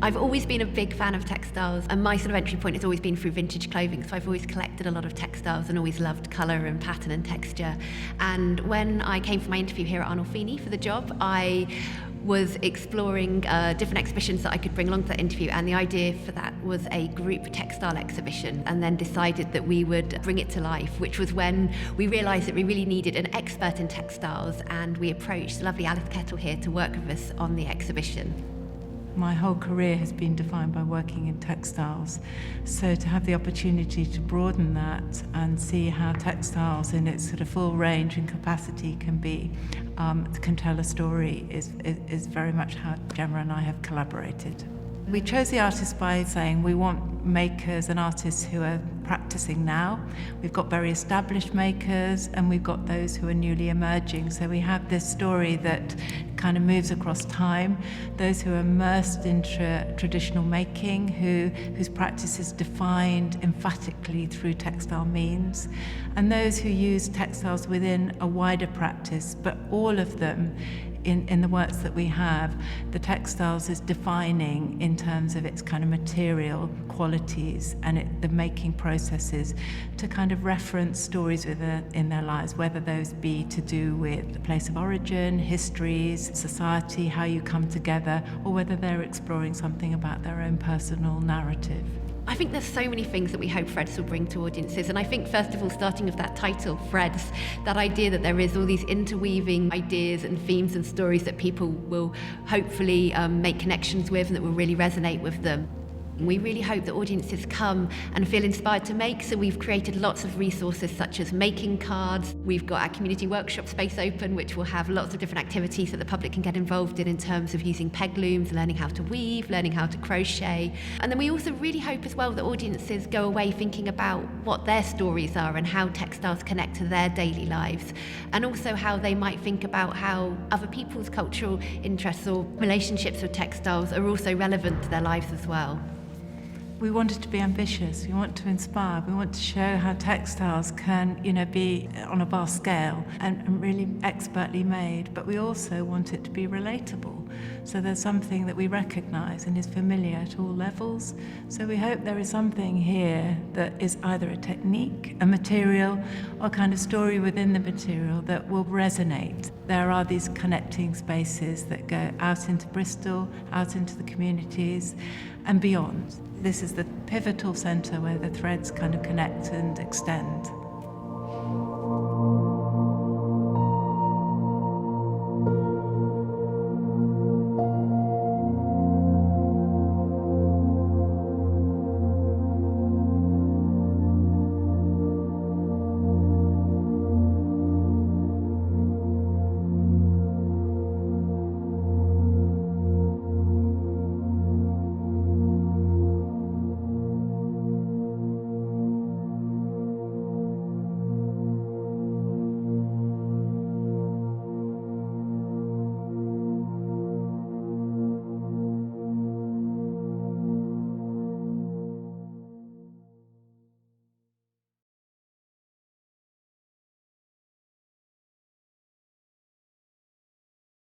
I've always been a big fan of textiles, and my sort of entry point has always been through vintage clothing, so I've always collected a lot of textiles and always loved colour and pattern and texture. And when I came for my interview here at Arnolfini for the job, I was exploring different exhibitions that I could bring along to that interview, and the idea for that was a group textile exhibition, and then decided that we would bring it to life, which was when we realised that we really needed an expert in textiles, and we approached the lovely Alice Kettle here to work with us on the exhibition. My whole career has been defined by working in textiles, so to have the opportunity to broaden that and see how textiles in its sort of full range and capacity can tell a story is very much how Gemma and I have collaborated. We chose the artists by saying we want makers and artists who are practicing now. We've got very established makers and we've got those who are newly emerging. So we have this story that kind of moves across time. Those who are immersed in traditional making, whose practice is defined emphatically through textile means, and those who use textiles within a wider practice, but all of them in the works that we have, the textiles is defining in terms of its kind of material qualities and the making processes to kind of reference stories in their lives, whether those be to do with the place of origin, histories, society, how you come together, or whether they're exploring something about their own personal narrative. I think there's so many things that we hope Threads will bring to audiences, and I think first of all, starting with that title, Threads, that idea that there is all these interweaving ideas and themes and stories that people will hopefully make connections with and that will really resonate with them. We really hope that audiences come and feel inspired to make, so we've created lots of resources such as making cards. We've got our community workshop space open, which will have lots of different activities that the public can get involved in terms of using peg looms, learning how to weave, learning how to crochet. And then we also really hope as well that audiences go away thinking about what their stories are and how textiles connect to their daily lives, and also how they might think about how other people's cultural interests or relationships with textiles are also relevant to their lives as well. We wanted to be ambitious, we want to inspire, we want to show how textiles can, be on a vast scale and really expertly made, but we also want it to be relatable. So there's something that we recognise and is familiar at all levels. So we hope there is something here that is either a technique, a material, or a kind of story within the material that will resonate. There are these connecting spaces that go out into Bristol, out into the communities, and beyond. This is the pivotal centre where the threads kind of connect and extend.